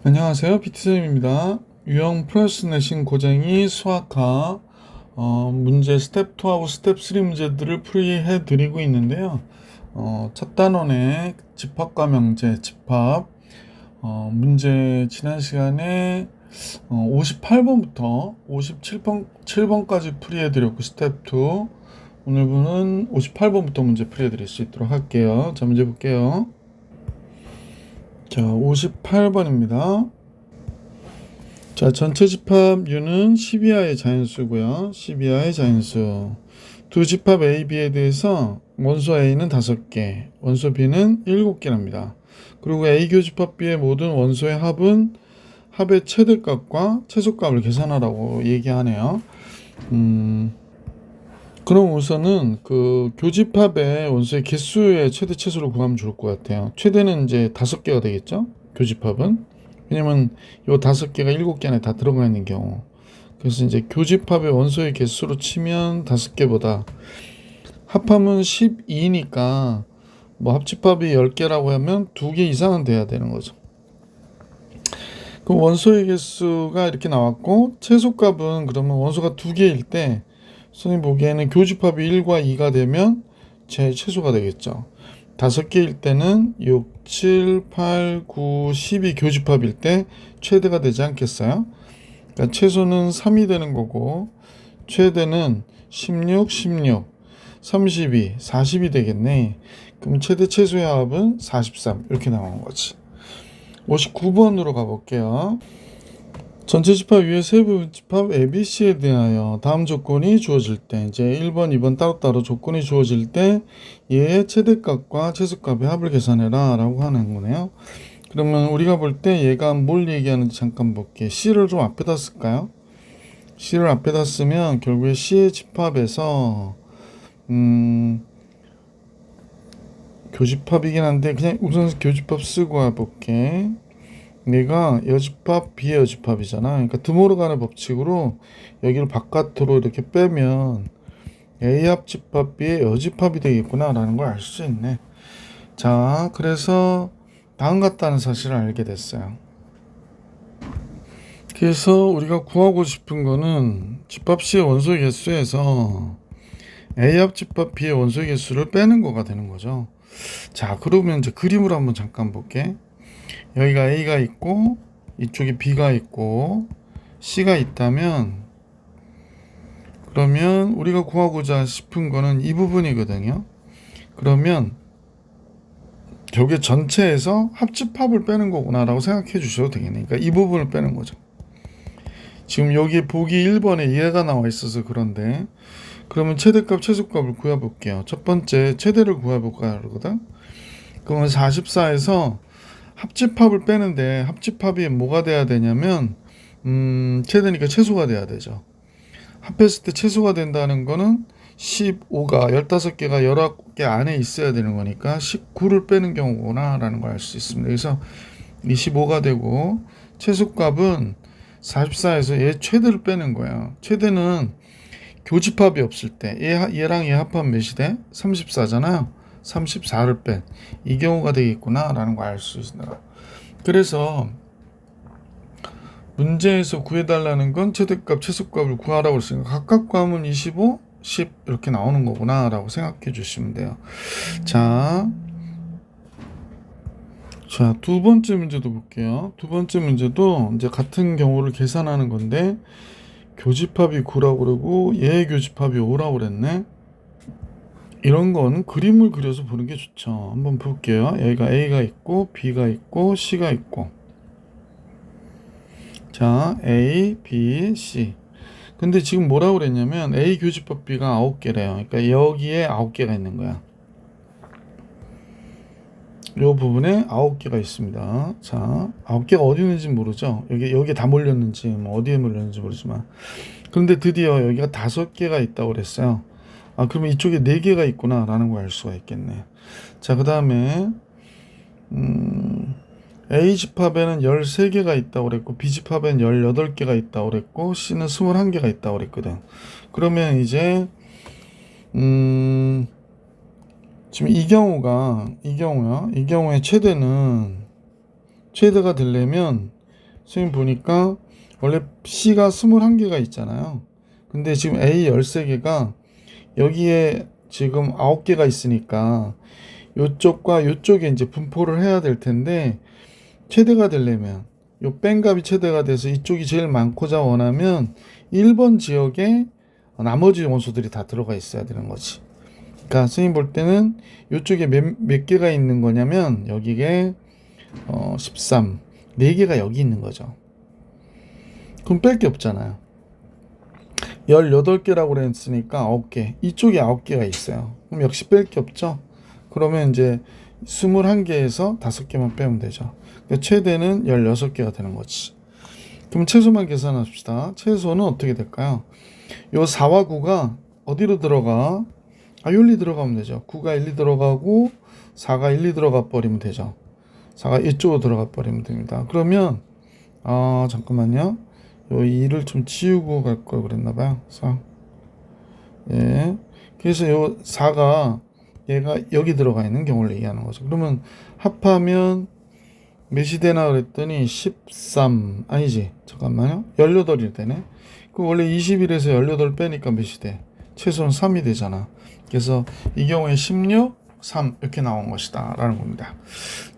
안녕하세요. 비트쌤입니다. 유형 플러스 내신 고쟁이 수학과 문제 스텝 2하고 스텝 3 문제들을 풀이해 드리고 있는데요. 첫 단원의 집합과 명제, 집합 문제 지난 시간에 58번부터 57번까지 풀이해 드렸고 스텝 2 오늘은 58번부터 문제 풀이해 드릴 수 있도록 할게요. 자, 문제 볼게요. 자, 58번입니다. 자, 전체 집합 U는 12하의 자연수고요. 12하의 자연수. 두 집합 A, B에 대해서 원소 A는 5개, 원소 B는 7개랍니다. 그리고 A 교집합 B의 모든 원소의 합은 합의 최대값과 최소값을 계산하라고 얘기하네요. 그럼 우선은 그 교집합의 원소의 개수의 최대 최소를 구하면 좋을 것 같아요. 최대는 이제 5개가 되겠죠? 교집합은. 왜냐면 요 5개가 7개 안에 다 들어가 있는 경우. 그래서 이제 교집합의 원소의 개수로 치면 5개보다 합함은 12니까 뭐 합집합이 10개라고 하면 2개 이상은 돼야 되는 거죠. 그 원소의 개수가 이렇게 나왔고 최소값은 그러면 원소가 2개일 때 선생님 보기에는 교집합이 1과 2가 되면 제 최소가 되겠죠. 5개일 때는 6, 7, 8, 9, 10이 교집합일 때 최대가 되지 않겠어요? 그러니까 최소는 3이 되는 거고 최대는 16, 16, 32, 40이 되겠네. 그럼 최대 최소의 합은 43 이렇게 나오는 거지. 59번으로 가볼게요. 전체 집합 위에 세부 집합 ABC에 대하여 다음 조건이 주어질 때 이제 1번, 2번 따로따로 조건이 주어질 때 얘의 최대값과 최소값의 합을 계산해라 라고 하는 거네요. 그러면 우리가 볼 때 얘가 뭘 얘기하는지 잠깐 볼게. C를 좀 앞에다 쓸까요? C를 앞에다 쓰면 결국에 C의 집합에서 교집합이긴 한데 그냥 우선 교집합 쓰고 와볼게. 얘가 여집합, 비여집합이잖아. 그러니까 드모르간의 법칙으로 여기를 바깥으로 이렇게 빼면 A합집합, B의 여집합이 되겠구나 라는 걸 알 수 있네. 자, 그래서 다음 같다는 사실을 알게 됐어요. 그래서 우리가 구하고 싶은 거는 집합 C의 원소의 개수에서 A합집합, B의 원소의 개수를 빼는 거가 되는 거죠. 자, 그러면 이제 그림을 한번 잠깐 볼게. 여기가 A가 있고 이쪽에 B가 있고 C가 있다면 그러면 우리가 구하고자 싶은 거는 이 부분이거든요. 그러면 결국에 전체에서 합집합을 빼는 거구나 라고 생각해 주셔도 되겠네. 그러니까 이 부분을 빼는 거죠. 지금 여기 보기 1번에 얘가 나와 있어서 그런데 그러면 최대값 최소값을 구해볼게요. 첫 번째 최대를 구해볼까 그러거든. 그러면 44에서 합집합을 빼는데 합집합이 뭐가 돼야 되냐면 최대니까 최소가 돼야 되죠. 합했을 때 최소가 된다는 거는 15가 15개가 19개 안에 있어야 되는 거니까 19를 빼는 경우구나 라는 걸 알 수 있습니다. 그래서 25가 되고 최소값은 44에서 얘 최대를 빼는 거야. 최대는 교집합이 없을 때 얘랑 얘 합하면 몇이 돼? 34잖아요. 34를 뺀 이 경우가 되겠구나 라는 걸 알 수 있습니다. 그래서 문제에서 구해달라는 건 최대값, 최소값을 구하라고 했으니까 각각 구하면 25, 10 이렇게 나오는 거구나 라고 생각해 주시면 돼요. 자, 두 번째 문제도 볼게요. 두 번째 문제도 이제 같은 경우를 계산하는 건데 교집합이 9라고 그러고 얘의 교집합이 5라고 그랬네. 이런 건 그림을 그려서 보는 게 좋죠. 한번 볼게요. 여기가 A가 있고 B가 있고 C가 있고 자, A, B, C. 근데 지금 뭐라고 그랬냐면 A 교집합 B가 9개래요. 그러니까 여기에 9개가 있는 거야. 이 부분에 9개가 있습니다. 자, 9개가 어디 있는지 모르죠. 여기에 다 몰렸는지 뭐 어디에 몰렸는지 모르지만 그런데 드디어 여기가 5개가 있다고 그랬어요. 아, 그러면 이쪽에 4개가 있구나 라는 걸 알 수가 있겠네. 자, 그 다음에 A 집합에는 13개가 있다고 그랬고 B 집합에는 18개가 있다고 그랬고 C는 21개가 있다고 그랬거든. 그러면 이제 지금 이 경우의 최대가 되려면 선생님 보니까 원래 C가 21개가 있잖아요. 근데 지금 A 13개가 여기에 지금 9개가 있으니까 요쪽과 요쪽에 이제 분포를 해야 될 텐데, 최대가 되려면 요 뺀값이 최대가 돼서 이쪽이 제일 많고자 원하면 1번 지역에 나머지 원소들이 다 들어가 있어야 되는 거지. 그러니까 선생님 볼 때는 요쪽에 몇 개가 있는 거냐면 여기에 13, 4개가 여기 있는 거죠. 그럼 뺄 게 없잖아요. 18개라고 그랬으니까 9개. 이쪽에 9개가 있어요. 그럼 역시 뺄 게 없죠. 그러면 이제 21개에서 5개만 빼면 되죠. 그러니까 최대는 16개가 되는 거지. 그럼 최소만 계산합시다. 최소는 어떻게 될까요? 요 4와 9가 어디로 들어가? 여기 들어가면 되죠. 9가 1, 2 들어가고 4가 1, 2 들어가 버리면 되죠. 4가 이쪽으로 들어가 버리면 됩니다. 그러면 잠깐만요. 요 2를 좀 지우고 갈 걸 그랬나봐요. 4. 예. 그래서 요 4가 얘가 여기 들어가 있는 경우를 얘기하는 거죠. 그러면 합하면 몇이 되나 그랬더니 13 아니지, 잠깐만요. 18이 되네. 그럼 원래 21에서 18 빼니까 몇이 돼? 최소는 3이 되잖아. 그래서 이 경우에 16, 3 이렇게 나온 것이다 라는 겁니다.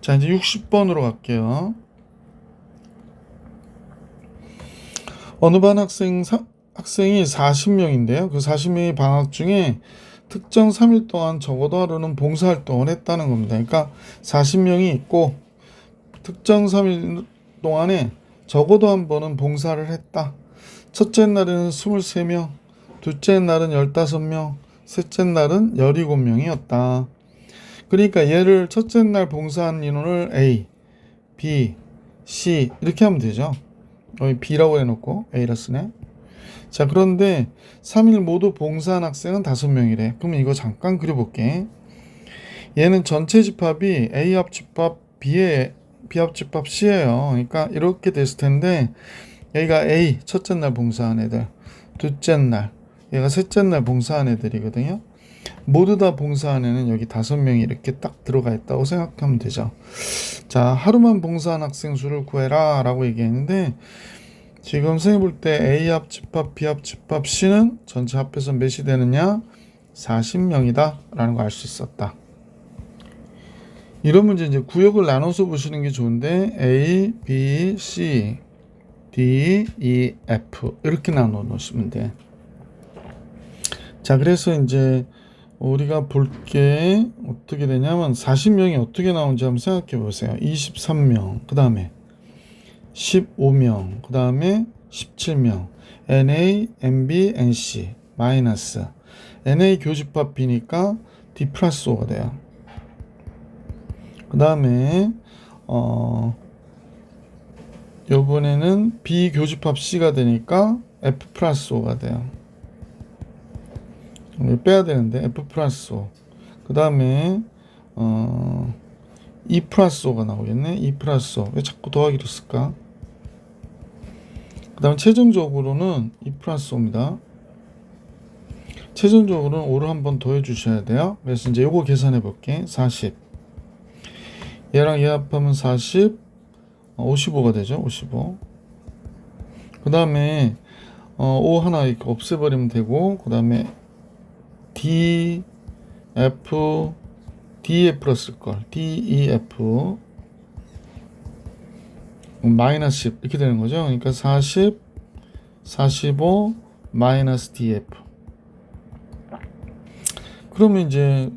자, 이제 60번으로 갈게요. 어느 반 학생이 40명인데요. 그 40명이 방학 중에 특정 3일 동안 적어도 하루는 봉사활동을 했다는 겁니다. 그러니까 40명이 있고 특정 3일 동안에 적어도 한 번은 봉사를 했다. 첫째 날에는 23명, 둘째 날은 15명, 셋째 날은 17명이었다. 그러니까 얘를 첫째 날 봉사한 인원을 A, B, C 이렇게 하면 되죠. 여기 B라고 해놓고 A라 쓰네. 자, 그런데 3일 모두 봉사한 학생은 5명이래. 그럼 이거 잠깐 그려볼게. 얘는 전체 집합이 A 합집합 B 합집합 C예요. 그러니까 이렇게 됐을 텐데, 여기가 A 첫째 날 봉사한 애들, 둘째 날, 얘가 셋째 날 봉사한 애들이거든요. 모두 다 봉사한 애는 여기 5명이 이렇게 딱 들어가 있다고 생각하면 되죠. 자, 하루만 봉사한 학생 수를 구해라 라고 얘기했는데, 지금 선생님 볼 때 A 합집합 B 합집합 C는 전체 합해서 몇이 되느냐? 40명이다 라는 거 알 수 있었다. 이런 문제 이제 구역을 나눠서 보시는 게 좋은데, A, B, C, D, E, F 이렇게 나눠 놓으시면 돼. 자, 그래서 이제 우리가 볼 게 어떻게 되냐면 40명이 어떻게 나오는지 한번 생각해 보세요. 23명, 그 다음에 15명, 그 다음에 17명, NA, NB, NC, 마이너스 NA 교집합 B니까 D 플러스 5가 돼요. 그 다음에 요번에는 B 교집합 C가 되니까 F 플러스 5가 돼요. 빼야 되는데 F 플러스 5. 그 다음에 E 플러스 5가 나오겠네. E 플러스 5. 왜 자꾸 더하기로 쓸까? 그 다음 최종적으로는 E 플러스 5입니다. 최종적으로는 5를 한번 더해 주셔야 돼요. 그래서 이제 요거 계산해 볼게. 40. 얘랑 얘 합하면 40, 55가 되죠. 55. 그 다음에 5 하나 이렇게 없애버리면 되고, 그 다음에 D, F, DF로 쓸걸. DEF 마이너스 10 이렇게 되는 거죠. 그러니까 40, 45 마이너스 DF. 그러면 이제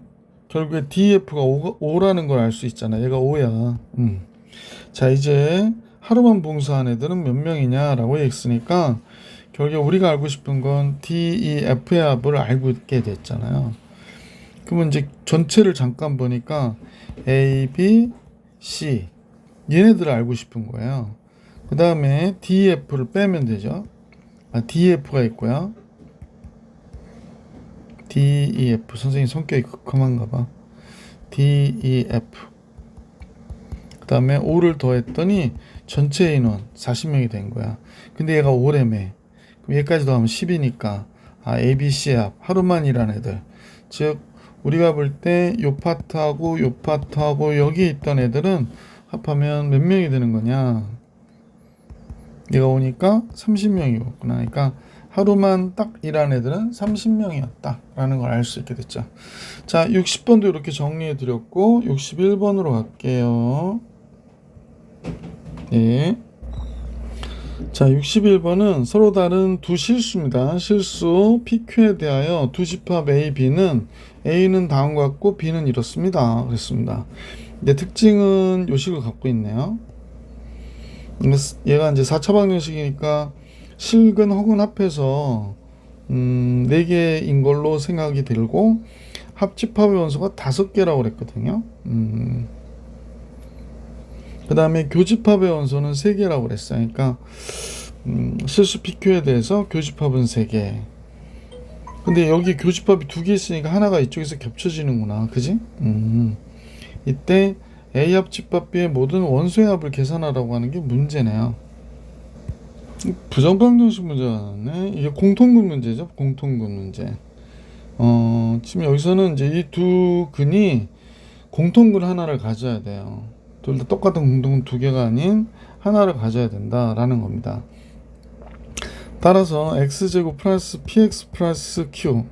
결국에 DF가 5라는 걸 알 수 있잖아. 얘가 5야. 자, 이제 하루만 봉사한 애들은 몇 명이냐라고 했으니까 결국 우리가 알고 싶은 건 DEF의 합을 알고 있게 됐잖아요. 그러면 이제 전체를 잠깐 보니까 A, B, C 얘네들을 알고 싶은 거예요. 그 다음에 DEF를 빼면 되죠. DEF가 있고요. DEF 선생님 성격이 급함한가 봐. DEF 그 다음에 5를 더했더니 전체 인원 40명이 된 거야. 근데 얘가 5래매. 그럼 얘까지 더하면 10이니까 ABC 합 하루만 일한 애들, 즉 우리가 볼 때 요 파트하고 요 파트하고 여기 있던 애들은 합하면 몇 명이 되는 거냐? 얘가 오니까 30명이 왔구나. 그러니까 하루만 딱 일한 애들은 30명이었다 라는 걸 알 수 있게 됐죠. 자, 60번도 이렇게 정리해 드렸고 61번으로 갈게요. 네. 자, 61번은 서로 다른 두 실수입니다. 실수 PQ에 대하여 두 집합 A, B는 A는 다음과 같고 B는 이렇습니다. 그랬습니다. 근데 특징은 요식을 갖고 있네요. 얘가 이제 4차 방정식이니까 실근 혹은 합해서 4개인 걸로 생각이 들고 합집합의 원소가 5개라고 그랬거든요. 그 다음에 교집합의 원소는 3개라고 그랬어요. 그러니까 실수 PQ에 대해서 교집합은 3개. 근데 여기 교집합이 2개 있으니까 하나가 이쪽에서 겹쳐지는구나. 그지? 이때 A합 집합 B의 모든 원소의 합을 계산하라고 하는 게 문제네요. 부정방정식 문제가 나왔네. 이게 공통근 문제죠. 공통근 문제. 지금 여기서는 이제 이 두 근이 공통근 하나를 가져야 돼요. 둘 다 똑같은 공통근 2개가 아닌 하나를 가져야 된다라는 겁니다. 따라서 x제곱 플러스 px 플러스 q.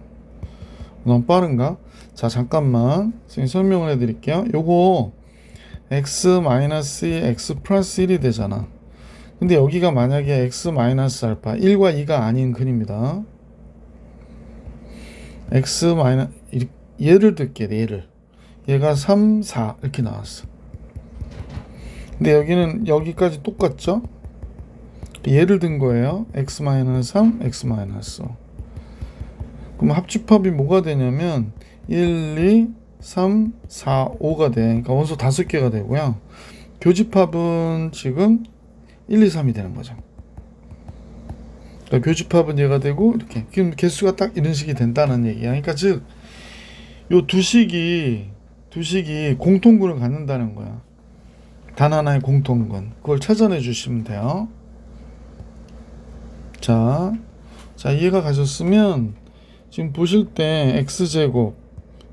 너무 빠른가? 자, 잠깐만 선생님 설명을 해드릴게요. 요거 x 마이너스 2 x 플러스 1이 되잖아. 근데 여기가 만약에 x 마이너스 알파 1과 2가 아닌 근입니다. x 마이너스 얘를 들게. 얘를 얘가 3, 4 이렇게 나왔어. 근데 여기는 여기까지 똑같죠? 얘를 든 거예요. x 마이너스 3, x 마이너스 5. 그럼 합집합이 뭐가 되냐면 1, 2, 3, 4, 5가 돼. 그러니까 원소 5개가 되고요. 교집합은 지금 1, 2, 3이 되는 거죠. 그러니까 교집합은 얘가 되고 이렇게 지금 개수가 딱 이런 식이 된다는 얘기야. 그러니까 즉 요 두 식이 공통근을 갖는다는 거야. 단 하나의 공통근. 그걸 찾아내 주시면 돼요. 자, 이해가 가셨으면 지금 보실 때 x제곱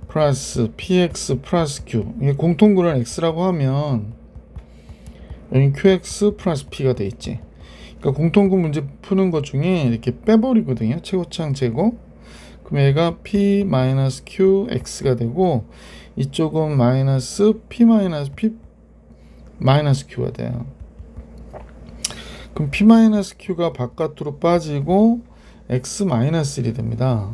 플러스 px 플러스 q, 이게 공통근을 x라고 하면 여기 qx 플러스 p가 돼 있지. 그러니까 공통근 문제 푸는 것 중에 이렇게 빼버리거든요. 최고차항 제곱. 그럼 얘가 p 마이너스 qx가 되고 이쪽은 마이너스 p 마이너스 q가 돼요. 그럼 p 마이너스 q가 바깥으로 빠지고 x 마이너스 1이 됩니다.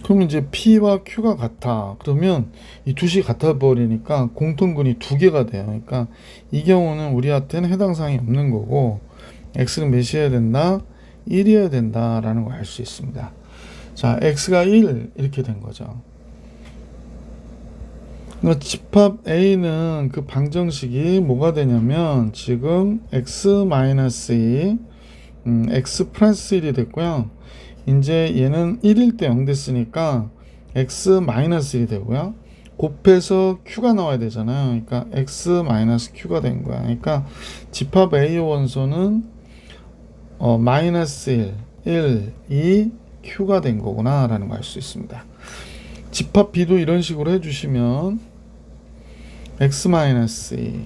그럼 이제 p와 q가 같아. 그러면 이 두 식이 같아 버리니까 공통근이 2개가 돼요. 그러니까 이 경우는 우리한테는 해당 사항이 없는 거고 x는 몇이어야 된다? 1이어야 된다라는 걸 알 수 있습니다. 자, x가 1 이렇게 된 거죠. 그러니까 집합 A는 그 방정식이 뭐가 되냐면 지금 x-2 x 플러스 1이 됐고요. 이제 얘는 1일 때 0 됐으니까 x-1이 되고요. 곱해서 q가 나와야 되잖아요. 그러니까 x-q가 된 거야. 그러니까 집합 A 원소는 마이너스 1, 2, q가 된 거구나 라는 걸 알 수 있습니다. 집합 B도 이런 식으로 해주시면 x-2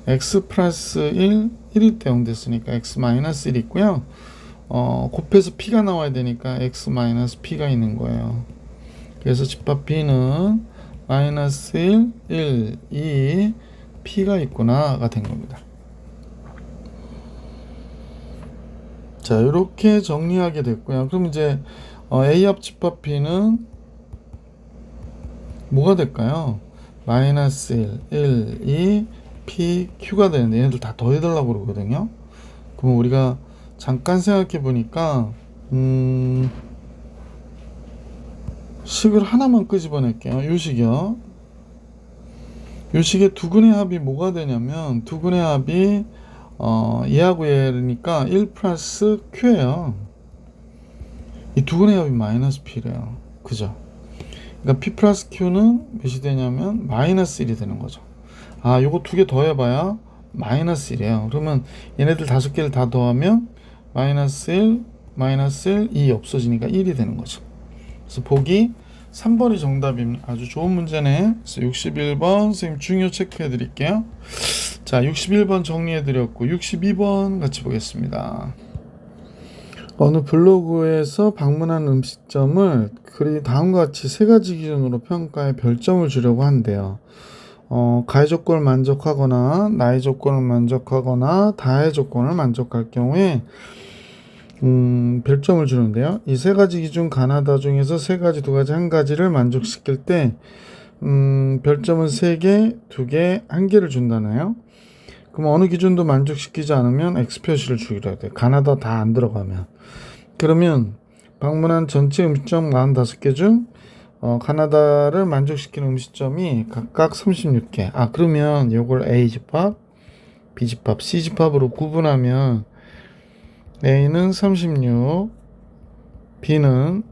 x 플러스 1, 1일 때 0 됐으니까 x-1 있고요. 곱해서 p가 나와야 되니까 x-p가 있는 거예요. 그래서 집합 B는 마이너스 1, 1, 2, p가 있구나가 된 겁니다. 자, 이렇게 정리하게 됐고요. 그럼 이제 A합 집합 B는 뭐가 될까요? 마이너스 1, 2, p, q가 되는데 얘네들 다 더해달라고 그러거든요. 그럼 우리가 잠깐 생각해 보니까 식을 하나만 끄집어낼게요. 요 식이요. 요 식의 두 근의 합이 뭐가 되냐면 두 근의 합이 얘하고 얘니까 1 플러스 q예요. 이 두 근의 합이 마이너스 p래요. 그죠? 그러니까 p 플러스 q는 몇이 되냐면 마이너스 1이 되는 거죠. 아, 요거 2개 더해봐야 마이너스 1이에요. 그러면 얘네들 5개를 다 더하면 마이너스 1, 마이너스 1, 2 없어지니까 1이 되는 거죠. 그래서 보기 3번이 정답입니다. 아주 좋은 문제네. 그래서 61번 선생님 중요 체크해 드릴게요. 자, 61번 정리해드렸고 62번 같이 보겠습니다. 어느 블로그에서 방문한 음식점을 그리 다음과 같이 세 가지 기준으로 평가해 별점을 주려고 한대요. 가해 조건을 만족하거나 나의 조건을 만족하거나 다의 조건을 만족할 경우에 별점을 주는데요. 이 세 가지 기준 가나다 중에서 세 가지, 두 가지, 한 가지를 만족시킬 때 별점은 3개, 2개, 1개를 준다네요. 그럼 어느 기준도 만족시키지 않으면 X 표시를 주기로 해야 돼. 가나다 다 안 들어가면. 그러면 방문한 전체 음식점 45개 중 가나다를 만족시키는 음식점이 각각 36개. 그러면 이걸 A집합, B집합, C집합으로 구분하면 A는 36, B는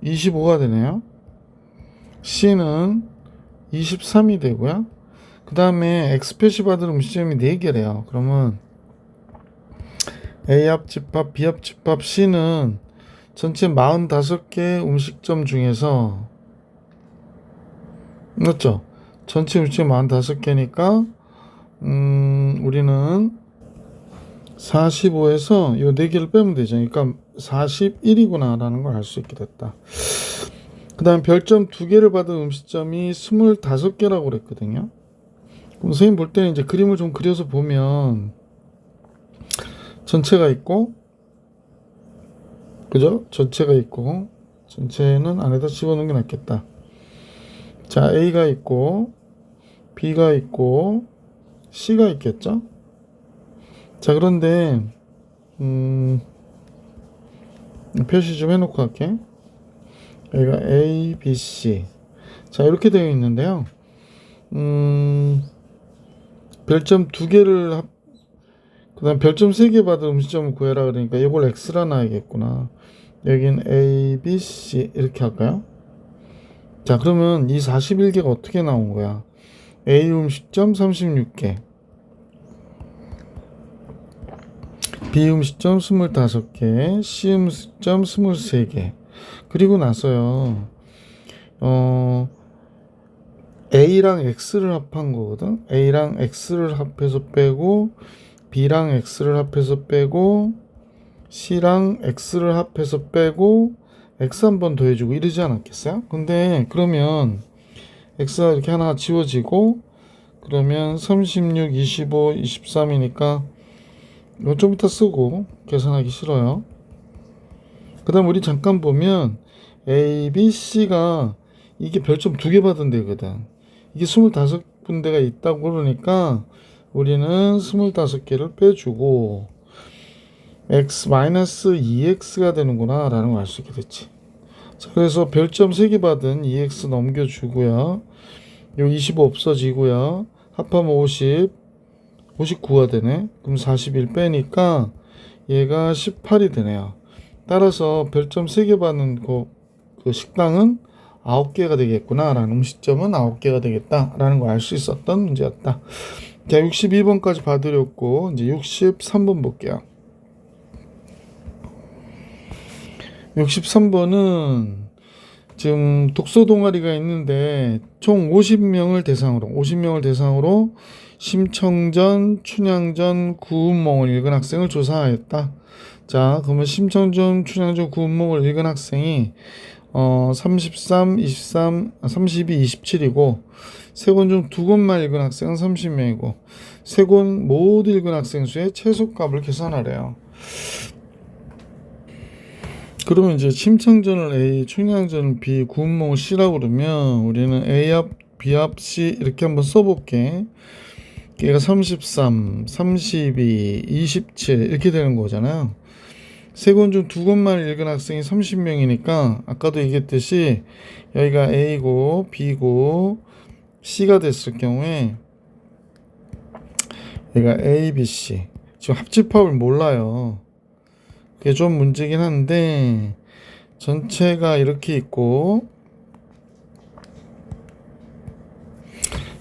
25가 되네요. C는 23이 되고요. 그 다음에 X 표시 받은 음식점이 4개래요. 그러면 A 합집합, B 합집합, C는 전체 45개 음식점 중에서 맞죠? 전체 음식점 45개니까 우리는 45에서 이 4개를 빼면 되죠. 그러니까 41이구나 라는 걸 알 수 있게 됐다. 그 다음 별점 2개를 받은 음식점이 25개라고 그랬거든요. 그럼 선생님 볼 때는 이제 그림을 좀 그려서 보면 전체가 있고, 그죠? 전체가 있고, 전체는 안에다 집어넣는 게 낫겠다. 자, A가 있고, B가 있고, C가 있겠죠? 자, 그런데 표시 좀 해놓고 할게. 여기가 A, B, C. 자, 이렇게 되어 있는데요. 별점 2개를 그 다음 별점 3개 받은 음식점을 구해라 그러니까 이걸 X라 놔야겠구나. 여긴 A, B, C 이렇게 할까요? 자, 그러면 이 41개가 어떻게 나온 거야? A 음식점 36개, B 음식점 25개, C 음식점 23개. 그리고 나서요, A랑 X를 합한 거거든. A랑 X를 합해서 빼고, B랑 X를 합해서 빼고, C랑 X를 합해서 빼고, X 한 번 더해주고 이러지 않았겠어요? 근데 그러면 X가 이렇게 하나 지워지고, 그러면 36, 25, 23이니까 이거 좀 이따 쓰고 계산하기 싫어요. 그 다음 우리 잠깐 보면 A, B, C가 이게 별점 2개 받은 데거든. 이게 25군데가 있다고 그러니까 우리는 25개를 빼주고 X-2X가 되는구나 라는 걸 알 수 있게 됐지. 자, 그래서 별점 3개 받은 2X 넘겨주고요. 요 25 없어지고요. 합하면 50, 59가 되네. 그럼 41 빼니까 얘가 18이 되네요. 따라서 별점 3개 받는 그 식당은 9개가 되겠구나 라는 음식점은 9개가 되겠다 라는 걸 알 수 있었던 문제였다. 자, 62번까지 봐드렸고 이제 63번 볼게요. 63번은 지금 독서 동아리가 있는데 총 50명을 대상으로 심청전, 춘향전, 구운몽을 읽은 학생을 조사하였다. 자, 그러면 심청전, 춘향전, 구운몽을 읽은 학생이 33, 23, 32, 27이고 세 권 중 2권만 읽은 학생은 30명이고 세 권 모두 읽은 학생 수의 최소값을 계산하래요. 그러면 이제 심청전을 A, 춘향전을 B, 구운몽을 C라고 그러면 우리는 A 합, B 합, C 이렇게 한번 써볼게. 얘가 33, 32, 27 이렇게 되는 거잖아요. 세 권 중 2권만 읽은 학생이 30명이니까 아까도 얘기했듯이 여기가 A고 B고 C가 됐을 경우에 얘가 A, B, C 지금 합집합을 몰라요. 그게 좀 문제긴 한데 전체가 이렇게 있고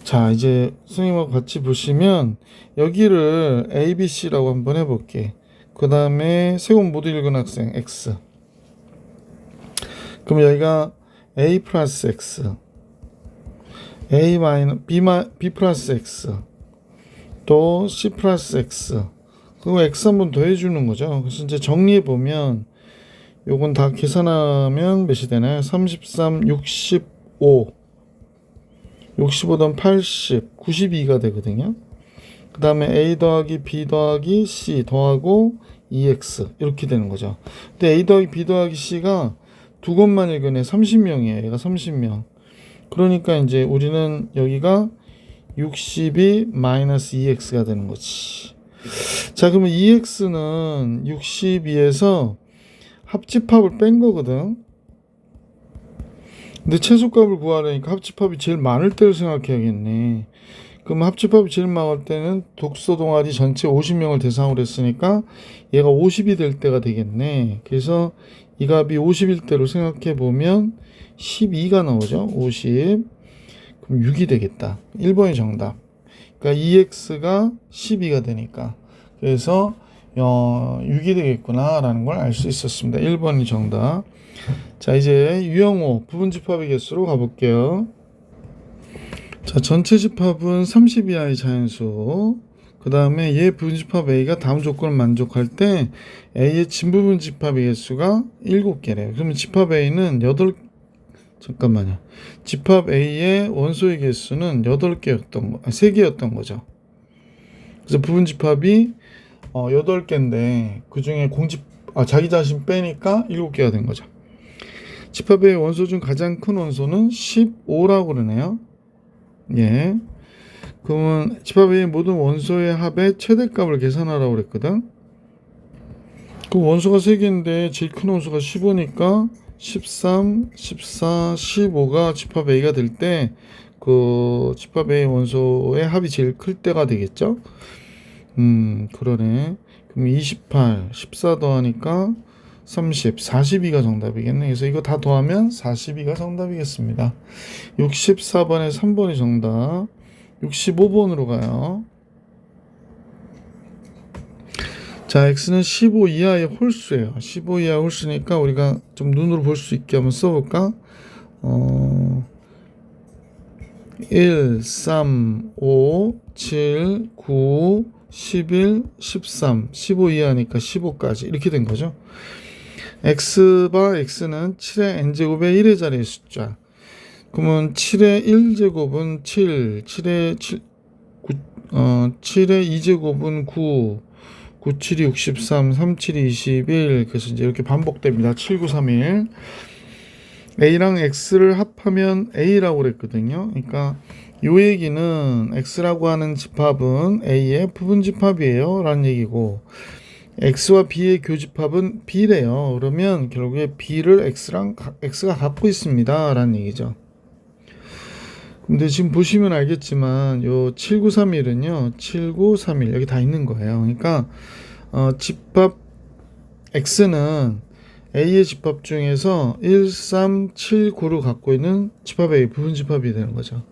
자 이제 선생님하고 같이 보시면 여기를 A, B, C라고 한번 해볼게. 그 다음에 세 권 모두 읽은 학생 X. 그럼 여기가 A 플러스 X, A 마이너스 B 플러스 X, 또 C 플러스 X. 그거 X 한 번 더 해주는 거죠. 그래서 이제 정리해보면, 요건 다 계산하면 몇이 되나요? 33, 65. 65던 80, 92가 되거든요. 그 다음에 A 더하기 B 더하기 C 더하고 EX. 이렇게 되는 거죠. 근데 A 더하기 B 더하기 C가 두 것만 읽으네 30명이에요. 얘가 30명. 그러니까 이제 우리는 여기가 62 마이너스 EX가 되는 거지. 자, 그러면 EX는 62에서 합집합을 뺀 거거든. 근데 최소값을 구하려니까 합집합이 제일 많을 때를 생각해야겠네. 그럼 합집합이 제일 많을 때는 독서 동아리 전체 50명을 대상으로 했으니까 얘가 50이 될 때가 되겠네. 그래서 이 값이 50일 때로 생각해 보면 12가 나오죠. 50. 그럼 6이 되겠다. 1번이 정답. 그러니까 EX가 12가 되니까. 그래서 6이 되겠구나 라는 걸 알 수 있었습니다. 1번이 정답. 자, 이제 유형호 부분집합의 개수로 가볼게요. 자, 전체 집합은 30 이하의 자연수. 그 다음에 얘 부분집합 A가 다음 조건을 만족할 때 A의 진부분 집합의 개수가 7개래요. 그러면 집합 A는 잠깐만요. 집합 A의 원소의 개수는 3개였던 거죠. 그래서 부분 집합이 8개인데 그 중에 자기 자신 빼니까 7개가 된 거죠. 집합 A의 원소 중 가장 큰 원소는 15라고 그러네요. 예. 그러면 집합 A의 모든 원소의 합의 최대값을 계산하라고 그랬거든. 그 원소가 3개인데 제일 큰 원소가 15니까 13, 14, 15가 집합 A가 될 때 그 집합 A 원소의 합이 제일 클 때가 되겠죠? 그러네. 그럼 28, 14 더하니까 30, 42가 정답이겠네. 그래서 이거 다 더하면 42가 정답이겠습니다. 64번에 3번이 정답. 65번으로 가요. 자, X는 15 이하의 홀수예요. 15 이하 홀수니까 우리가 좀 눈으로 볼 수 있게 한번 써볼까? 1, 3, 5, 7, 9, 11, 13, 15 이하니까 15까지 이렇게 된 거죠. X바 X는 7의 N제곱의 1의 자리의 숫자. 그러면 7의 1제곱은 7, 7의 2제곱은 9, 9, 7이 63, 3, 7이 21. 그래서 이제 이렇게 반복됩니다. 7, 9, 3, 1. A랑 X를 합하면 A라고 그랬거든요. 그러니까 요 얘기는 X라고 하는 집합은 A의 부분집합이에요 라는 얘기고, X와 B의 교집합은 B래요. 그러면 결국에 B를 X가 갖고 있습니다 라는 얘기죠. 근데 지금 보시면 알겠지만 요 7931은요 7931 여기 다 있는 거예요. 그러니까 집합 X는 A의 집합 중에서 1, 3, 7, 9를 갖고 있는 집합 A 부분집합이 되는 거죠.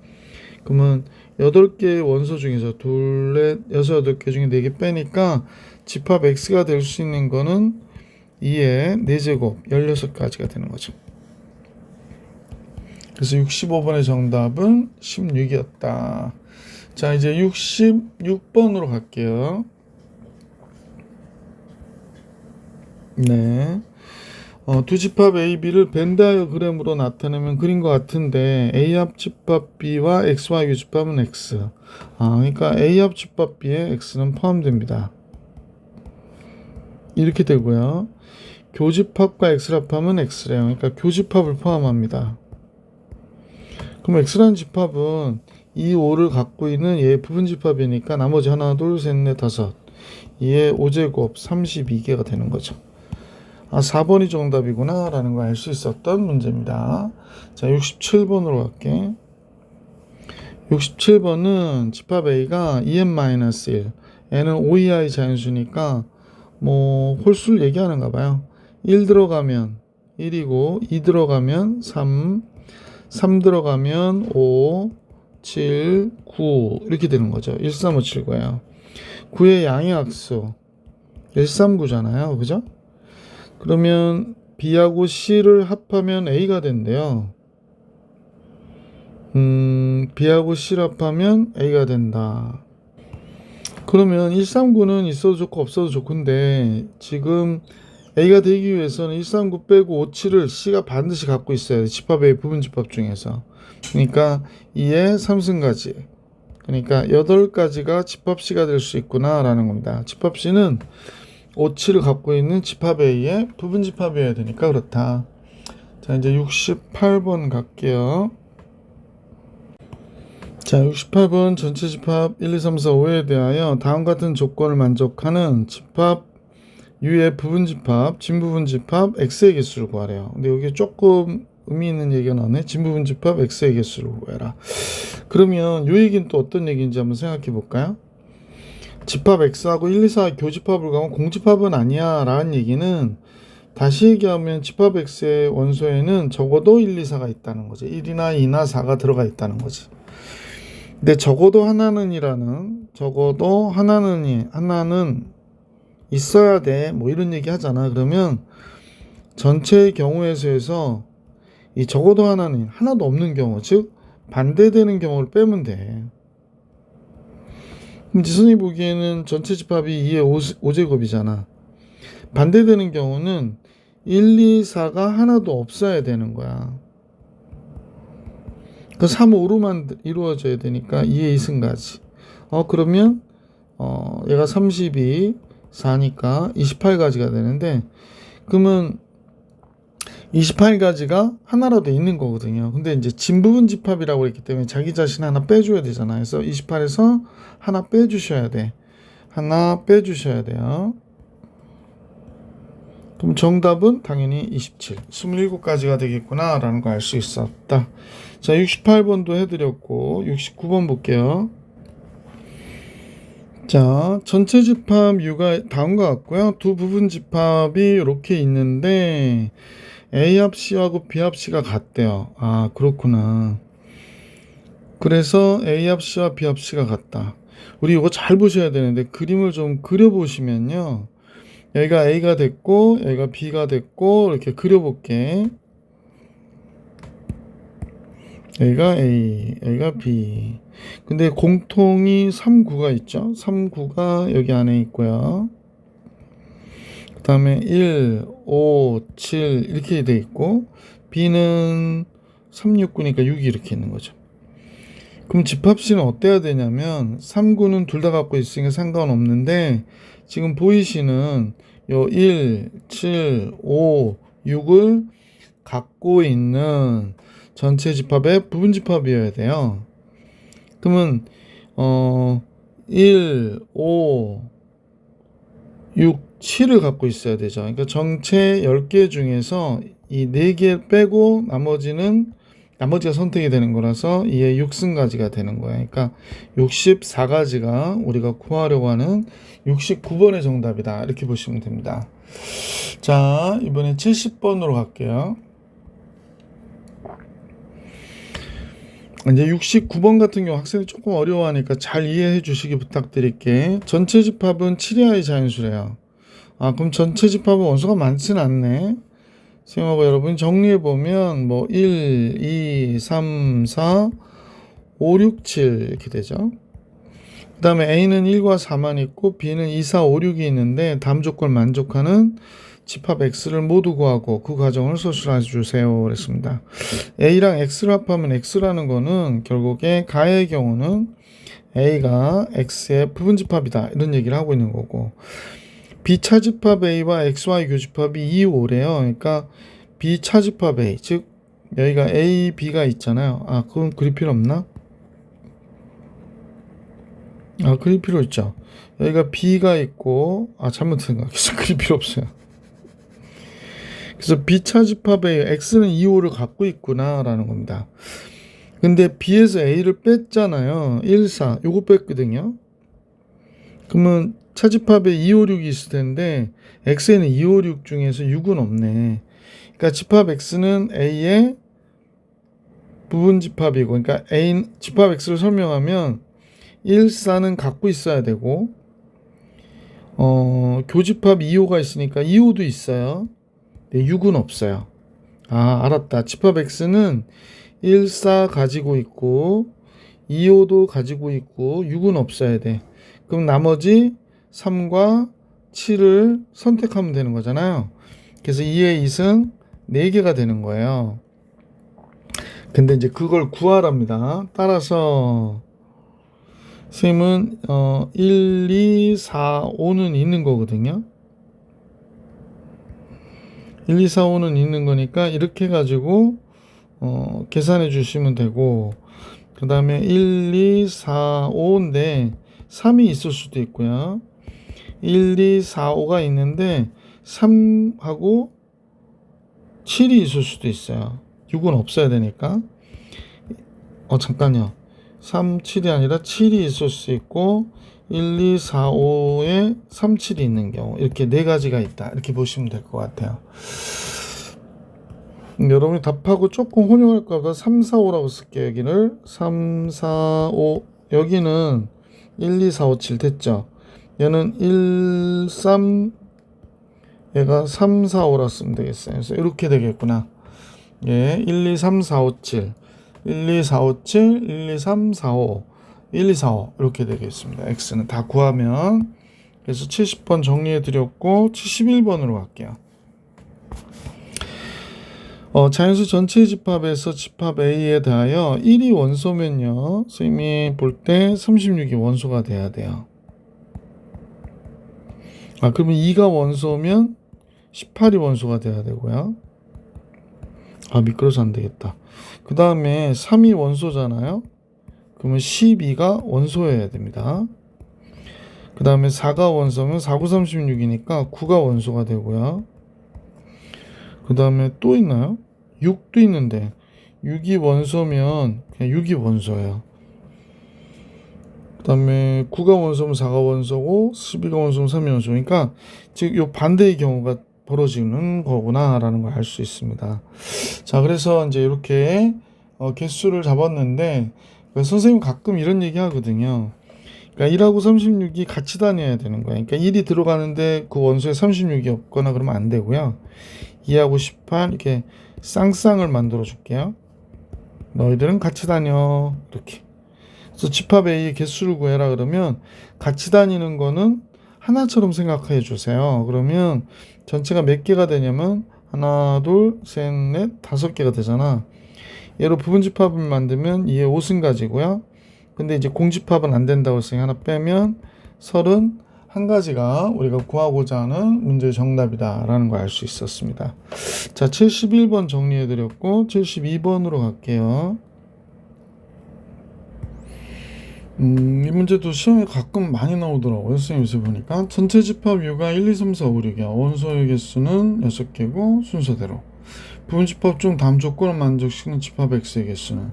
그러면 8개의 원소 중에서 2, 4, 6, 8개 중에 4개 빼니까 집합 X가 될 수 있는 거는 2의 4제곱 16가지가 되는 거죠. 그래서 65번의 정답은 16이었다. 자, 이제 66번으로 갈게요. 네. 두 집합 A, B를 벤 다이어그램으로 나타내면 그린 것 같은데 A 합 집합 B와 X와 교집합은 X. 그러니까 A 합 집합 B에 X는 포함됩니다. 이렇게 되고요. 교집합과 X를 합하면 X래요. 그러니까 교집합을 포함합니다. 그럼 X라는 집합은 이 5를 갖고 있는 얘의 부분집합이니까 나머지 하나, 둘, 셋, 넷, 다섯. 얘의 5제곱 32개가 되는 거죠. 4번이 정답이구나 라는 걸 알 수 있었던 문제입니다. 자, 67번으로 갈게. 67번은 집합 A가 2n-1, n은 5 이하의 자연수니까 홀수를 얘기하는가 봐요. 1 들어가면 1이고 2 들어가면 3, 3 들어가면 5, 7, 9 이렇게 되는 거죠. 1, 3, 5, 7, 9예요. 9의 양의학수 1, 3, 9잖아요. 그죠? 그러면 B하고 C를 합하면 A가 된대요. B하고 C를 합하면 A가 된다. 그러면 139는 있어도 좋고 없어도 좋은데 지금 A가 되기 위해서는 139 빼고 57을 C가 반드시 갖고 있어야 돼. 집합 A 부분 집합 중에서. 그러니까 2의 3승가지. 그러니까 8가지가 집합 C가 될 수 있구나 라는 겁니다. 집합 C는 57을 갖고 있는 집합 A의 부분 집합이어야 되니까 그렇다. 자, 이제 68번 갈게요. 자, 68번 전체 집합 1, 2, 3, 4, 5에 대하여 다음 같은 조건을 만족하는 집합 U의 부분 집합, 진부분 집합 X의 개수를 구하래요. 근데 여기 조금 의미 있는 얘기가 나오네. 진부분 집합 X의 개수를 구해라. 그러면 이 얘기는 또 어떤 얘기인지 한번 생각해 볼까요? 집합 X하고 1, 2, 4 교집합을 가면 공집합은 아니야 라는 얘기는 다시 얘기하면 집합 X의 원소에는 적어도 1, 2, 4가 있다는 거지. 1이나 2나 4가 들어가 있다는 거지. 근데 적어도 하나는 있어야 돼. 뭐 이런 얘기 하잖아. 그러면 전체의 경우에서 이 적어도 하나는 하나도 없는 경우, 즉 반대되는 경우를 빼면 돼. 그럼 지선이 보기에는 전체 집합이 2의 5제곱이잖아. 반대되는 경우는 1, 2, 4가 하나도 없어야 되는 거야. 그 3, 5로만 이루어져야 되니까 2의 2승가지. 그러면 얘가 32, 4니까 28가지가 되는데, 그러면 28가지가 하나라도 있는 거거든요. 근데 이제 진부분 집합이라고 했기 때문에 자기 자신 하나 빼줘야 되잖아요. 그래서 28에서 하나 빼주셔야 돼. 하나 빼주셔야 돼요. 그럼 정답은 당연히 27, 27가지가 되겠구나 라는 거 알 수 있었다. 자, 68번도 해드렸고 69번 볼게요. 자, 전체 집합 U가 다음과 같고요. 두 부분 집합이 이렇게 있는데 A 합 C하고 B 합 C가 같대요. 아, 그렇구나. 그래서 A 합 C와 B 합 C가 같다. 우리 이거 잘 보셔야 되는데 그림을 좀 그려보시면요. 여기가 A가 됐고 여기가 B가 됐고 이렇게 그려볼게. 여기가 A, 여기가 B. 근데 공통이 3구가 있죠. 3구가 여기 안에 있고요. 그 다음에 1, 5, 7 이렇게 돼 있고 B는 3, 6구니까 6이 이렇게 있는 거죠. 그럼 집합식은 어때야 되냐면 3구는 둘 다 갖고 있으니까 상관없는데 지금 보이시는 요 1, 7, 5, 6을 갖고 있는 전체 집합의 부분 집합이어야 돼요. 그러면 1, 5, 6, 7을 갖고 있어야 되죠. 그러니까 전체 10개 중에서 이 4개 빼고 나머지가 선택이 되는 거라서 이에 6승가지가 되는 거예요. 그러니까 64가지가 우리가 구하려고 하는 69번의 정답이다. 이렇게 보시면 됩니다. 자, 이번에 70번으로 갈게요. 이제 69번 같은 경우 학생이 조금 어려워하니까 잘 이해해 주시기 부탁드릴게. 전체 집합은 7이하의 자연수래요. 그럼 전체 집합은 원소가 많지는 않네. 생각하고 여러분 정리해보면 뭐 1, 2, 3, 4, 5, 6, 7 이렇게 되죠. 그 다음에 A는 1과 4만 있고 B는 2, 4, 5, 6이 있는데 다음 조건 만족하는 집합 X를 모두 구하고 그 과정을 서술해 주세요 그랬습니다. A랑 X를 합하면 X라는 거는 결국에 가의 경우는 A가 X의 부분 집합이다 이런 얘기를 하고 있는 거고, B차집합 A와 XY 교집합이 2, 5래요. 그러니까 B차집합 A, 즉 여기가 A, B가 있잖아요. 그건 그릴 필요 없나? 그릴 필요 있죠. 여기가 B가 있고 잘못 생각했어. 그릴 필요 없어요. 그래서 B차집합 A, X는 2, 5를 갖고 있구나 라는 겁니다. 근데 B에서 A를 뺐잖아요. 1, 4 요거 뺐거든요. 그러면 차집합에 2, 5, 6이 있을 텐데 X에는 2, 5, 6 중에서 6은 없네. 그러니까 집합 X는 A의 부분 집합이고, 그러니까 A 집합 X를 설명하면 1, 4는 갖고 있어야 되고 교집합 2, 5가 있으니까 2, 5도 있어요. 근데 6은 없어요. 알았다. 집합 X는 1, 4 가지고 있고 2, 5도 가지고 있고 6은 없어야 돼. 그럼 나머지 3과 7을 선택하면 되는 거잖아요. 그래서 2의 2승 4개가 되는 거예요. 근데 이제 그걸 구하랍니다. 따라서 선생님은 1, 2, 4, 5는 있는 거거든요. 1, 2, 4, 5는 있는 거니까 이렇게 해가지고 계산해 주시면 되고, 그 다음에 1, 2, 4, 5인데 3이 있을 수도 있고요. 1, 2, 4, 5가 있는데 3하고 7이 있을 수도 있어요. 6은 없어야 되니까. 잠깐요. 3, 7이 아니라 7이 있을 수 있고 1, 2, 4, 5에 3, 7이 있는 경우, 이렇게 네 가지가 있다. 이렇게 보시면 될 것 같아요. 여러분이 답하고 조금 혼용할까 보다 3, 4, 5라고 쓸게요. 여기를 3, 4, 5, 여기는 1, 2, 4, 5, 7 됐죠. 얘는 1, 3, 얘가 3, 4, 5라 쓰면 되겠어요. 그래서 이렇게 되겠구나. 예, 1, 2, 3, 4, 5, 7 1, 2, 4, 5, 7 1, 2, 3, 4, 5 1, 2, 4, 5 이렇게 되겠습니다. X는 다 구하면. 그래서 70번 정리해 드렸고 71번으로 갈게요. 자연수 전체 집합에서 집합 A에 대하여 1이 원소면요, 선생님이 볼 때 36이 원소가 돼야 돼요. 그러면 2가 원소면 18이 원소가 돼야 되고요. 미끄러서 안 되겠다. 그 다음에 3이 원소잖아요. 그러면 12가 원소여야 됩니다. 그 다음에 4가 원소면 4, 9, 36이니까 9가 원소가 되고요. 그 다음에 또 있나요? 6도 있는데 6이 원소면 그냥 6이 원소예요. 그 다음에 9가 원소면 4가 원소고 12가 원소면 3이 원소니까 즉 요 반대의 경우가 벌어지는 거구나 라는 걸 알 수 있습니다. 자, 그래서 이제 이렇게 개수를 잡았는데 선생님 가끔 이런 얘기 하거든요. 그러니까 1하고 36이 같이 다녀야 되는 거예요. 그러니까 1이 들어가는데 그 원소에 36이 없거나 그러면 안 되고요. 2하고 18 이렇게 쌍쌍을 만들어 줄게요. 너희들은 같이 다녀. 이렇게. 그래서 집합 A의 개수를 구해라 그러면 같이 다니는 거는 하나처럼 생각해 주세요. 그러면 전체가 몇 개가 되냐면 하나, 둘, 셋, 넷, 5개가 되잖아. 얘로 부분집합을 만들면 2의 5승가지고요. 근데 이제 공집합은 안 된다고 했으니 하나 빼면 31가지가 우리가 구하고자 하는 문제의 정답이다 라는 걸 알 수 있었습니다. 자, 71번 정리해 드렸고 72번으로 갈게요. 이 문제도 시험에 가끔 많이 나오더라고요. 선생님 요새 보니까 전체 집합 U가 1, 2, 3, 4, 5, 6이야. 원소의 개수는 6개고 순서대로 부분 집합 중 다음 조건을 만족시키는 집합 X의 개수는,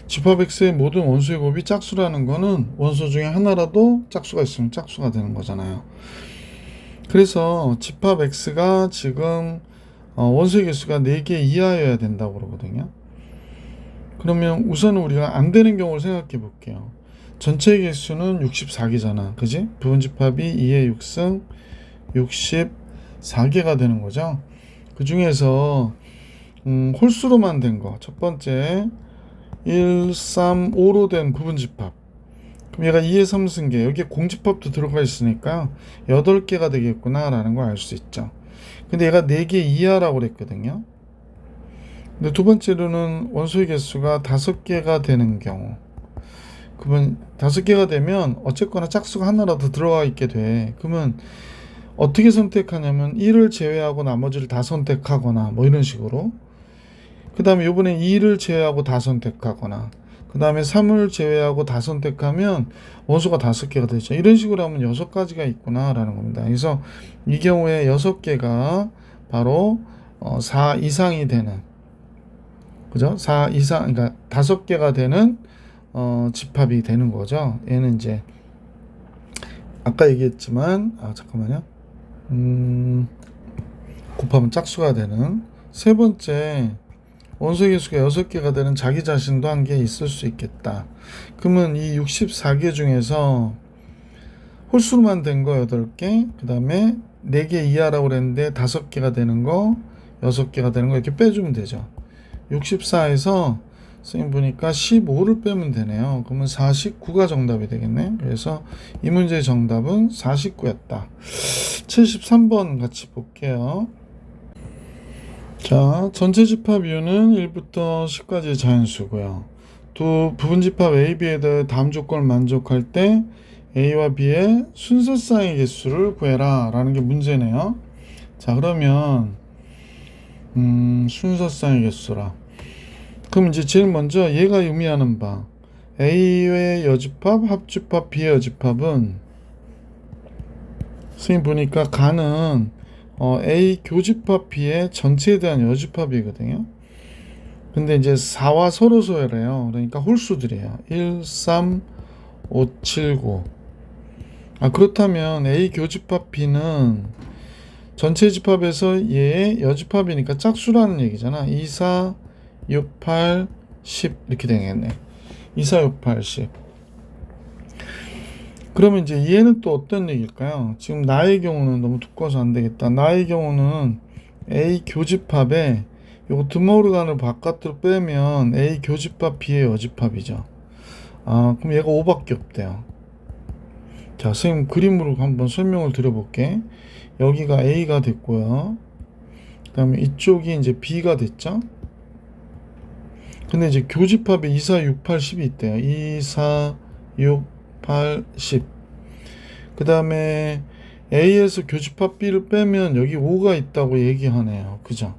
집합 X의 모든 원소의 곱이 짝수라는 거는 원소 중에 하나라도 짝수가 있으면 짝수가 되는 거잖아요. 그래서 집합 X가 지금 원소의 개수가 4개 이하여야 된다고 그러거든요. 그러면 우선은 우리가 안 되는 경우를 생각해 볼게요. 전체 개수는 64개잖아. 그지? 부분 집합이 2의 6승 64개가 되는 거죠. 그 중에서 홀수로만 된 거. 첫 번째 1, 3, 5로 된 부분 집합. 그럼 얘가 2의 3승계. 여기에 공집합도 들어가 있으니까 8개가 되겠구나 라는 걸 알 수 있죠. 근데 얘가 4개 이하라고 그랬거든요. 근데 두 번째로는 원소의 개수가 5개가 되는 경우. 그러면 5개가 되면 어쨌거나 짝수가 하나라도 들어가 있게 돼. 그러면 어떻게 선택하냐면 1을 제외하고 나머지를 다 선택하거나 뭐 이런 식으로. 그 다음에 이번에 2를 제외하고 다 선택하거나, 그 다음에 3을 제외하고 다 선택하면 원소가 5개가 되죠. 이런 식으로 하면 6가지가 있구나 라는 겁니다. 그래서 이 경우에 6개가 바로 4 이상이 되는, 그죠? 4 이상, 그러니까 5개가 되는 집합이 되는 거죠. 얘는 이제 아까 얘기했지만 잠깐만요. 곱하면 짝수가 되는. 세 번째, 원소의 개수가 6개가 되는 자기 자신도 한 개 있을 수 있겠다. 그러면 이 64개 중에서 홀수로만 된 거 8개, 그 다음에 4개 이하라고 그랬는데 5개가 되는 거, 6개가 되는 거 이렇게 빼주면 되죠. 64에서 선생님 보니까 15를 빼면 되네요. 그러면 49가 정답이 되겠네. 그래서 이 문제의 정답은 49였다. 73번 같이 볼게요. 자, 전체 집합 U는 1부터 10까지 자연수고요. 두 부분 집합 A, B에 대해 다음 조건을 만족할 때 A와 B의 순서쌍의 개수를 구해라 라는 게 문제네요. 자, 그러면 순서쌍의 개수라. 그럼 이제 제일 먼저 얘가 의미하는 바 A의 여집합, 합집합, B의 여집합은 선생님 보니까 가는 A 교집합 B의 전체에 대한 여집합이거든요. 근데 이제 4와 서로 소외래요. 그러니까 홀수들이에요. 1, 3, 5, 7, 9. 그렇다면 A 교집합 B는 전체 집합에서 얘의 여집합이니까 짝수라는 얘기잖아. 2, 4, 6, 8, 10 이렇게 되겠네. 2, 4, 6, 8, 10. 그러면 이제 얘는 또 어떤 얘기일까요? 지금 나의 경우는 너무 두꺼워서 안 되겠다. 나의 경우는 A 교집합에 요거 드모르간을 바깥으로 빼면 A 교집합 B의 여집합이죠. 그럼 얘가 5밖에 없대요. 자, 선생님 그림으로 한번 설명을 드려볼게. 여기가 A가 됐고요. 그 다음에 이쪽이 이제 B가 됐죠. 근데 이제 교집합에 2, 4, 6, 8, 10이 있대요. 2, 4, 6, 8, 10. 그 다음에 A에서 교집합 B를 빼면 여기 5가 있다고 얘기하네요. 그죠?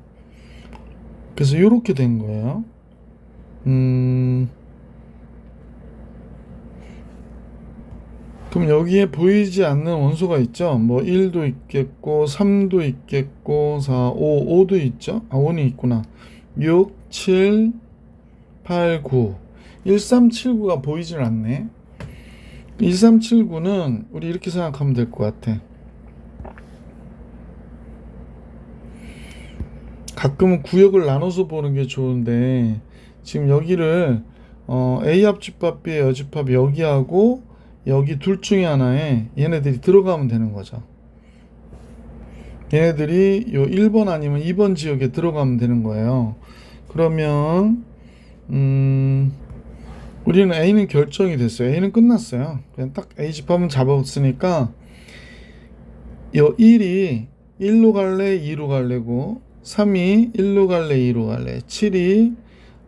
그래서 이렇게 된 거예요. 그럼 여기에 보이지 않는 원소가 있죠. 뭐 1도 있겠고 3도 있겠고 4, 5도 있죠. 5는 있구나. 6, 7, 8, 9. 1379가 보이질 않네. 1379는 우리 이렇게 생각하면 될 것 같아. 가끔은 구역을 나눠서 보는 게 좋은데 지금 여기를 A 합집합 B의 여집합 여기하고 여기 둘 중에 하나에 얘네들이 들어가면 되는 거죠. 얘네들이 요 1번 아니면 2번 지역에 들어가면 되는 거예요. 그러면 우리는 A는 결정이 됐어요. A는 끝났어요. 그냥 딱 A 집합은 잡았으니까 요 1이 1로 갈래 2로 갈래고 3이 1로 갈래 2로 갈래 7이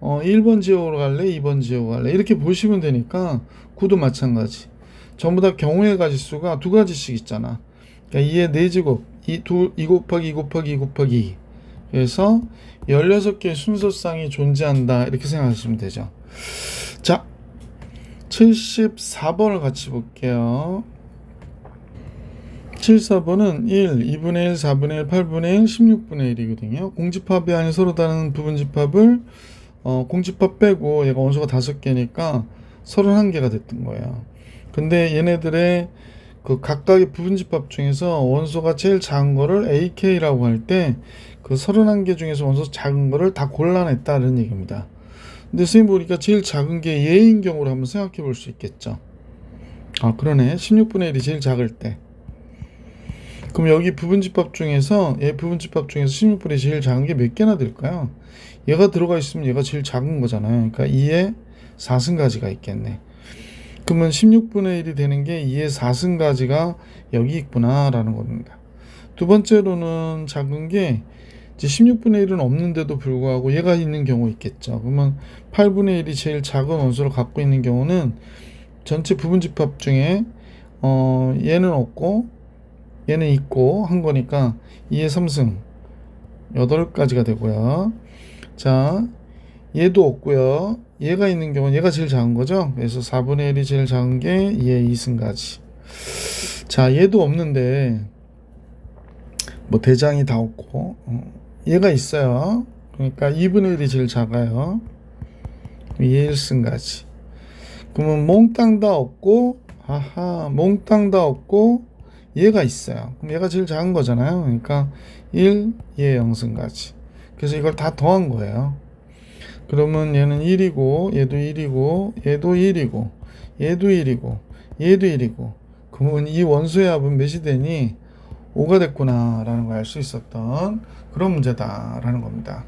1번 지역으로 갈래 2번 지역으로 갈래 이렇게 보시면 되니까 9도 마찬가지. 전부 다 경우의 가지수가 두 가지씩 있잖아. 그러니까 2의 4제곱 2 곱하기 2 곱하기 2 곱하기 2. 그래서 16개의 순서쌍이 존재한다 이렇게 생각하시면 되죠. 자, 74번을 같이 볼게요. 74번은 1, 2분의 1, 4분의 1, 8분의 1, 16분의 1이거든요. 공집합이 아닌 서로 다른 부분집합을 공집합 빼고 얘가 원소가 5개니까 31개가 됐던 거예요. 근데 얘네들의 그 각각의 부분집합 중에서 원소가 제일 작은 거를 AK라고 할 때 그 31개 중에서 원소 작은 거를 다 골라냈다는 얘기입니다. 근데 선생님 보니까 제일 작은 게 얘인 경우로 한번 생각해 볼 수 있겠죠. 그러네. 16분의 1이 제일 작을 때. 그럼 여기 부분집합 중에서 얘 부분집합 중에서 16분의 1이 제일 작은 게 몇 개나 될까요? 얘가 들어가 있으면 얘가 제일 작은 거잖아요. 그러니까 2의 4승가지가 있겠네. 그러면 16분의 1이 되는 게 2의 4승가지가 여기 있구나 라는 겁니다. 두 번째로는 작은 게 이제 16분의 1은 없는데도 불구하고 얘가 있는 경우 있겠죠. 그러면 8분의 1이 제일 작은 원소를 갖고 있는 경우는 전체 부분집합 중에 얘는 없고 얘는 있고 한 거니까 2의 3승 8가지가 되고요. 자, 얘도 없고요. 얘가 있는 경우는 얘가 제일 작은 거죠. 그래서 4분의 1이 제일 작은 게 2의 2승가지. 자, 얘도 없는데 뭐 대장이 다 없고 얘가 있어요. 그러니까 2분의 1이 제일 작아요. 2의 1승가지. 그러면 몽땅 다 없고 몽땅 다 없고 얘가 있어요. 그럼 얘가 제일 작은 거잖아요. 그러니까 1, 2의 0승가지. 그래서 이걸 다 더한 거예요. 그러면 얘는 1이고 얘도 1이고 얘도 1이고 얘도 1이고 얘도 1이고 그러면 이 원소의 합은 몇이 되니 5가 됐구나 라는 걸 알 수 있었던 그런 문제다 라는 겁니다.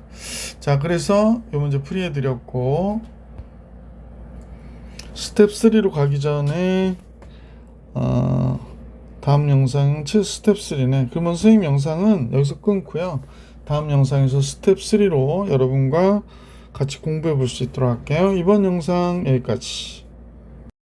자, 그래서 이 문제 풀이해 드렸고 스텝 3로 가기 전에 다음 영상 스텝 3네. 그러면 선생님 영상은 여기서 끊고요. 다음 영상에서 스텝 3로 여러분과 같이 공부해 볼 수 있도록 할게요. 이번 영상 여기까지.